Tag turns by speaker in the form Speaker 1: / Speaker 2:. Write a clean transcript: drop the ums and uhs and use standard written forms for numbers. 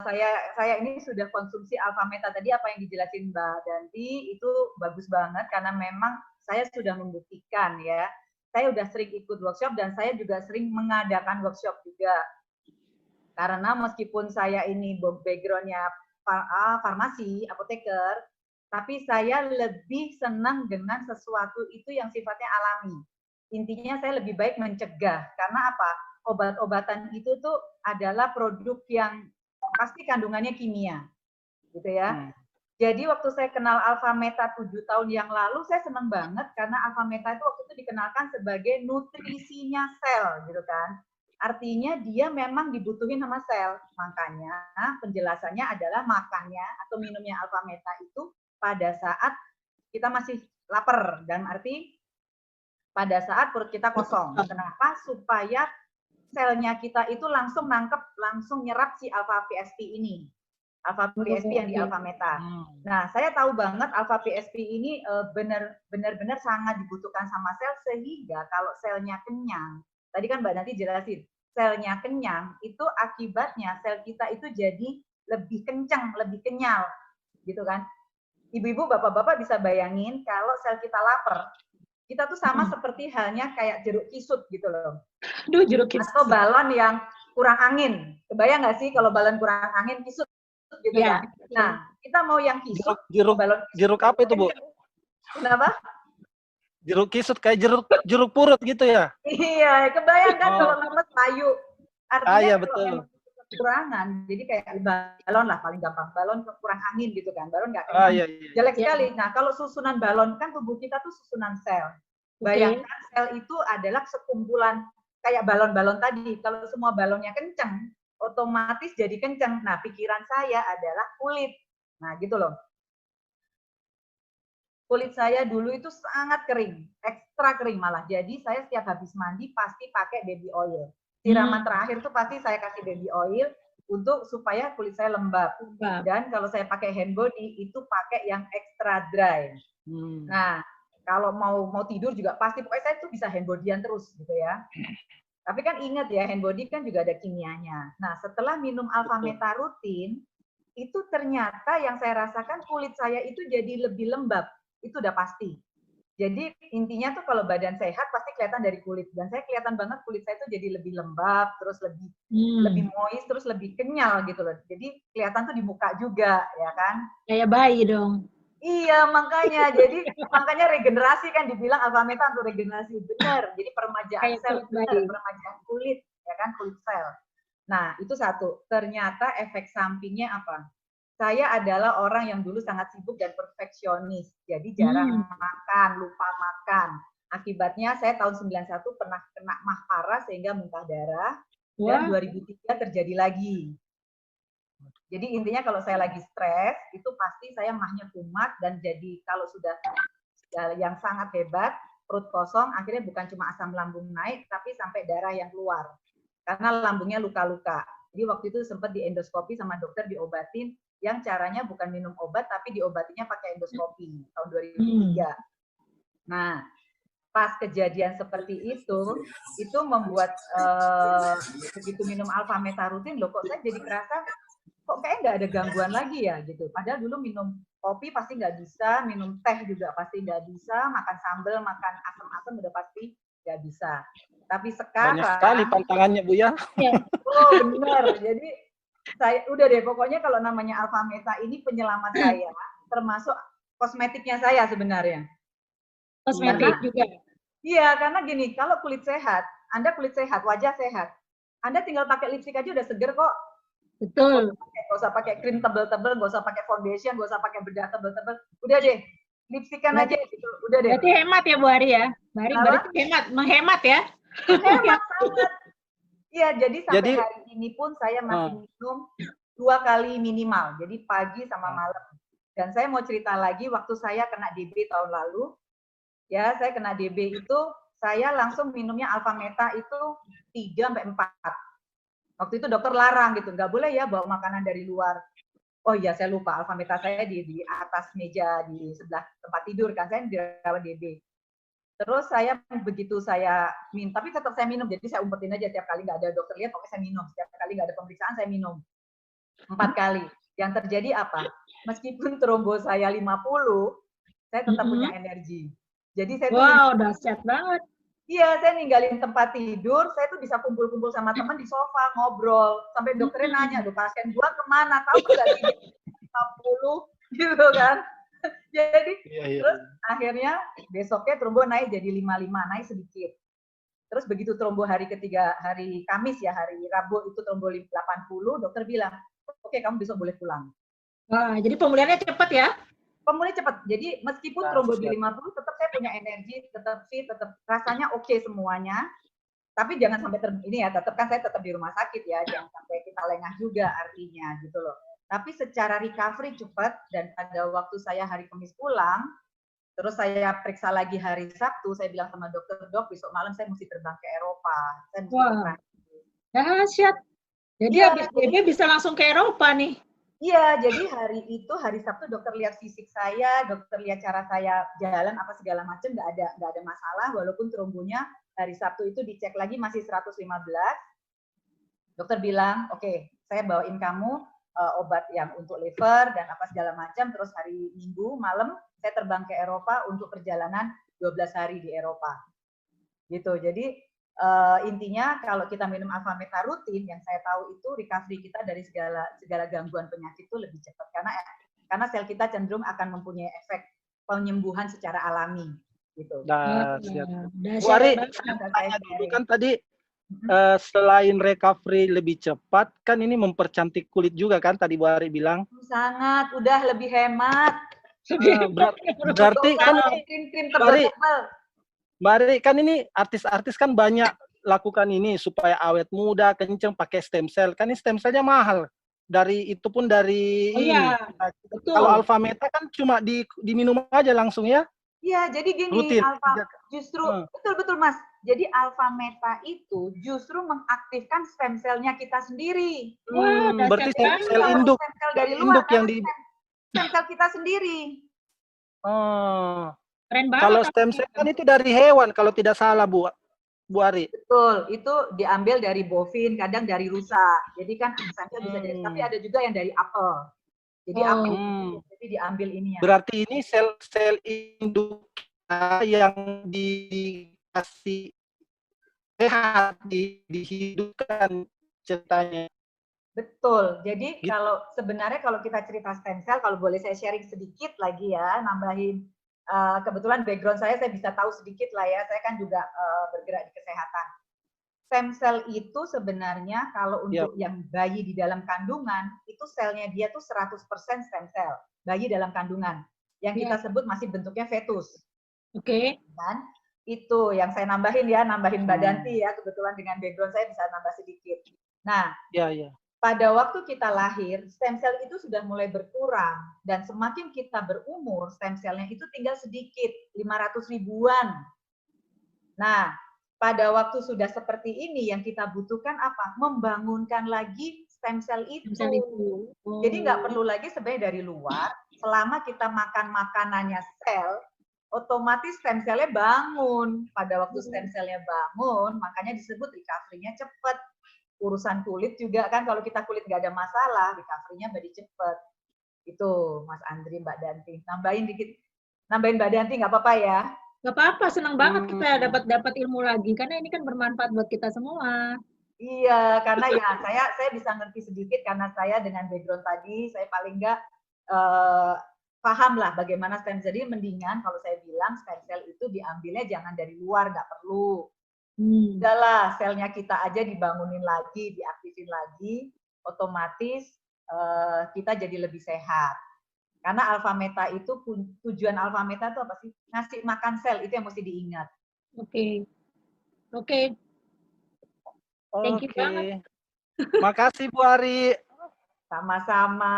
Speaker 1: saya ini sudah konsumsi alpha meta tadi apa yang dijelasin Mbak Danti itu bagus banget karena memang saya sudah membuktikan ya. Saya sudah sering ikut workshop dan saya juga sering mengadakan workshop juga. Karena meskipun saya ini background-nya farmasi, apoteker, tapi saya lebih senang dengan sesuatu itu yang sifatnya alami. Intinya saya lebih baik mencegah. Karena apa? Obat-obatan itu tuh adalah produk yang pasti kandungannya kimia. Gitu ya. Jadi waktu saya kenal alpha meta 7 tahun yang lalu, saya senang banget karena alpha meta itu waktu itu dikenalkan sebagai nutrisinya sel, gitu kan. Artinya dia memang dibutuhin sama sel. Makanya penjelasannya adalah makannya atau minumnya alpha meta itu pada saat kita masih lapar, dan arti pada saat perut kita kosong. Kenapa? Supaya selnya kita itu langsung nangkep, langsung nyerap si alpha PSP ini. Alpha PSP yang di alpha meta. Nah, saya tahu banget alpha PSP ini benar-benar sangat dibutuhkan sama sel, sehingga kalau selnya kenyang, tadi kan Mbak Nanti jelasin, selnya kenyang itu akibatnya sel kita itu jadi lebih kencang, lebih kenyal, gitu kan. Ibu-ibu, bapak-bapak bisa bayangin kalau sel kita lapar, kita tuh sama seperti halnya kayak jeruk kisut gitu loh.
Speaker 2: Aduh, jeruk kisut.
Speaker 1: Atau balon yang kurang angin. Kebayang nggak sih kalau balon kurang angin kisut gitu ya. Kan? Nah, kita mau yang kisut,
Speaker 3: balon kisut, jeruk apa itu, Bu?
Speaker 1: Kenapa?
Speaker 3: Jeruk kisut kayak jeruk purut gitu ya?
Speaker 1: Iya, kebayang kan kalau lemes layu. Artinya
Speaker 3: iya,
Speaker 1: kalau memang kekurangan, jadi kayak balon lah paling gampang. Balon kurang angin gitu kan, balon nggak kenyang.
Speaker 3: Iya.
Speaker 1: Jelek sekali. Nah, kalau susunan balon, kan tubuh kita tuh susunan sel. Bayangkan sel itu adalah sekumpulan kayak balon-balon tadi. Kalau semua balonnya kenceng, otomatis jadi kenceng. Nah, pikiran saya adalah kulit. Nah, gitu loh. Kulit saya dulu itu sangat kering, ekstra kering malah. Jadi saya setiap habis mandi pasti pakai baby oil. Siraman terakhir tuh pasti saya kasih baby oil untuk supaya kulit saya lembab. Dan kalau saya pakai hand body itu pakai yang extra dry. Nah, kalau mau tidur juga pasti pokoknya saya tuh bisa hand bodyan terus gitu ya. Tapi kan ingat ya, hand body kan juga ada kimianya. Nah, setelah minum alpha meta rutin, itu ternyata yang saya rasakan kulit saya itu jadi lebih lembab. Itu udah pasti. Jadi intinya tuh kalau badan sehat pasti kelihatan dari kulit. Dan saya kelihatan banget kulit saya tuh jadi lebih lembab, terus lebih moist, terus lebih kenyal gitu loh. Jadi kelihatan tuh di muka juga, ya kan?
Speaker 2: Kayak bayi dong.
Speaker 1: Iya, makanya. Jadi makanya regenerasi kan dibilang alpha meta untuk regenerasi. Benar. Jadi peremajaan sel, benar, peremajaan kulit, ya kan, kulit sel. Nah, itu satu. Ternyata efek sampingnya apa? Saya adalah orang yang dulu sangat sibuk dan perfeksionis. Jadi jarang makan, lupa makan. Akibatnya saya tahun 91 pernah kena mah parah sehingga muntah darah. Dan 2003 terjadi lagi. Jadi intinya kalau saya lagi stres, itu pasti saya mahnya kumat dan jadi kalau sudah yang sangat hebat, perut kosong, akhirnya bukan cuma asam lambung naik, tapi sampai darah yang keluar. Karena lambungnya luka-luka. Jadi waktu itu sempat di endoskopi sama dokter diobatin, yang caranya bukan minum obat, tapi diobatinya pakai endoskopi tahun 2003. Nah, pas kejadian seperti itu membuat begitu minum alpha meta rutin, loh kok saya jadi kerasa kok kayak nggak ada gangguan lagi ya gitu. Padahal dulu minum kopi pasti nggak bisa, minum teh juga pasti nggak bisa, makan sambal, makan asam-asam udah pasti nggak bisa. Tapi sekarang
Speaker 3: banyak sekali pantangannya Bu ya.
Speaker 1: Oh benar. Jadi saya udah deh pokoknya kalau namanya alpha meta ini penyelamat saya, termasuk kosmetiknya saya sebenarnya.
Speaker 2: Kosmetik juga.
Speaker 1: Iya, karena gini, kalau kulit sehat, Anda kulit sehat, wajah sehat, Anda tinggal pakai lipstik aja udah seger kok.
Speaker 2: Betul.
Speaker 1: Gak usah pakai krim tebel-tebel, gak usah pakai foundation, gak usah pakai bedak tebel-tebel. Udah deh, lipstikan aja gitu. Udah deh.
Speaker 2: Berarti hemat ya Bu Ari ya? Berarti hemat, menghemat ya?
Speaker 1: Hemat sangat. Iya, jadi sampai hari ini pun saya masih minum 2 kali minimal. Jadi pagi sama malam. Dan saya mau cerita lagi, waktu saya kena DB tahun lalu, ya saya kena DB itu, saya langsung minumnya alpha meta itu 3-4. Waktu itu dokter larang gitu, nggak boleh ya bawa makanan dari luar. Oh iya, saya lupa, alpha meta saya di atas meja di sebelah tempat tidur kan, saya dirawat DB. Terus saya begitu saya minum, tapi tetap saya minum, jadi saya umpetin aja setiap kali nggak ada dokter lihat, pokoknya saya minum. Setiap kali nggak ada pemeriksaan, saya minum. 4 kali. Yang terjadi apa? Meskipun trombo saya 50, saya tetap punya energi. Jadi saya tuh
Speaker 2: Wow, dahsyat banget.
Speaker 1: iya, saya ninggalin tempat tidur, saya tuh bisa kumpul-kumpul sama teman di sofa, ngobrol. Sampai dokternya nanya, "Loh, pasien gua kemana? Tahu nggak sih 50?" Gitu kan. Jadi, terus akhirnya besoknya trombo naik jadi 55, naik sedikit. Terus begitu trombo hari ketiga, hari Kamis ya, hari Rabu itu trombo 80, dokter bilang, "Oke, kamu besok boleh pulang."
Speaker 2: Wah, jadi pemulihannya cepat ya?
Speaker 1: Pemulih cepat. Jadi meskipun trombo di 50, tetap saya punya energi, tetap fit, tetap rasanya oke semuanya. Tapi jangan sampai ini ya, tetap kan saya tetap di rumah sakit ya, jangan sampai kita lengah juga artinya gitu loh. Tapi secara recovery cepat dan pada waktu saya hari Kamis pulang, terus saya periksa lagi hari Sabtu, saya bilang sama dokter, "Dok, besok malam saya mesti terbang ke Eropa." Saya mesti
Speaker 2: Wah, dahsyat. Jadi
Speaker 1: iya,
Speaker 2: habis BB bisa langsung ke Eropa nih.
Speaker 1: iya, jadi hari itu, hari Sabtu dokter lihat fisik saya, dokter lihat cara saya jalan apa segala macam, nggak ada masalah, walaupun trombonya hari Sabtu itu dicek lagi masih 115. Dokter bilang, "Oke, saya bawain kamu obat yang untuk liver dan apa segala macam, terus hari Minggu malam saya terbang ke Eropa untuk perjalanan 12 hari di Eropa." Gitu. Jadi intinya kalau kita minum Alfameta rutin, yang saya tahu itu recovery kita dari segala gangguan penyakit itu lebih cepat karena sel kita cenderung akan mempunyai efek penyembuhan secara alami gitu.
Speaker 3: Bu Ari, saya tanya dulu kan tadi selain recovery lebih cepat, kan ini mempercantik kulit juga kan tadi Bu Ari bilang.
Speaker 1: Sangat, udah lebih hemat.
Speaker 3: Berarti kan
Speaker 1: krim-krim tebal-tebal.
Speaker 3: Mbak Ari, kan ini artis-artis kan banyak lakukan ini supaya awet muda, kenceng, pakai stem cell. Kan ini stem cellnya mahal. Dari itu pun dari ini.
Speaker 2: Iya,
Speaker 3: Kalau Alfameta kan cuma diminum aja langsung ya.
Speaker 1: Iya, jadi gini,
Speaker 3: rutin.
Speaker 1: betul Mas. Jadi Alfameta itu justru mengaktifkan stem cell-nya kita sendiri.
Speaker 3: Berarti sel induk,
Speaker 1: stem cell dari luar
Speaker 3: yang di
Speaker 1: stem cell kita sendiri.
Speaker 3: Oh.
Speaker 2: Keren banget.
Speaker 3: Kalau stem cell kan itu dari hewan kalau tidak salah Bu Ari.
Speaker 1: Betul, itu diambil dari bovin, kadang dari rusa. Jadi kan stem cell bisa dari, tapi ada juga yang dari apel. Jadi apel, jadi diambil ini ya.
Speaker 3: Berarti ini sel-sel induk yang dikasih sehat, dihidupkan ceritanya.
Speaker 1: Betul. Jadi kalau sebenarnya kalau kita cerita stem cell, kalau boleh saya sharing sedikit lagi ya, nambahin. Kebetulan background saya bisa tahu sedikit lah ya. Saya kan juga bergerak di kesehatan. Stem cell itu sebenarnya kalau untuk yang bayi di dalam kandungan, itu selnya dia tuh 100% stem cell. Bayi dalam kandungan. Yang kita sebut masih bentuknya fetus.
Speaker 2: Oke.
Speaker 1: Dan itu yang saya nambahin ya, nambahin Mbak Danti ya. Kebetulan dengan background saya bisa nambah sedikit. Nah, pada waktu kita lahir, stem cell itu sudah mulai berkurang. Dan semakin kita berumur, stem cell-nya itu tinggal sedikit, 500 ribuan. Nah, pada waktu sudah seperti ini, yang kita butuhkan apa? Membangunkan lagi stem cell itu. Jadi nggak perlu lagi sebenarnya dari luar, selama kita makan makanannya sel, otomatis stem cell-nya bangun. Pada waktu stem cell-nya bangun, makanya disebut recovery-nya cepat. Urusan kulit juga kan, kalau kita kulit nggak ada masalah, recovery-nya jadi cepat. Itu Mas Andri, Mbak Danti. Nambahin dikit, nambahin Mbak Danti nggak apa-apa ya?
Speaker 2: Nggak apa-apa, senang banget kita dapat ilmu lagi, karena ini kan bermanfaat buat kita semua.
Speaker 1: Iya, karena ya saya bisa ngerti sedikit karena saya dengan background tadi, saya paling nggak paham lah bagaimana stem cell. Jadi mendingan kalau saya bilang stem cell itu diambilnya jangan dari luar, nggak perlu. Udahlah, selnya kita aja dibangunin lagi, diaktifin lagi, otomatis kita jadi lebih sehat. Karena Alfameta itu, tujuan Alfameta itu apa sih? Ngasih makan sel, itu yang mesti diingat.
Speaker 2: Oke. Thank you banget.
Speaker 3: Makasih Bu Ari.
Speaker 1: Sama-sama.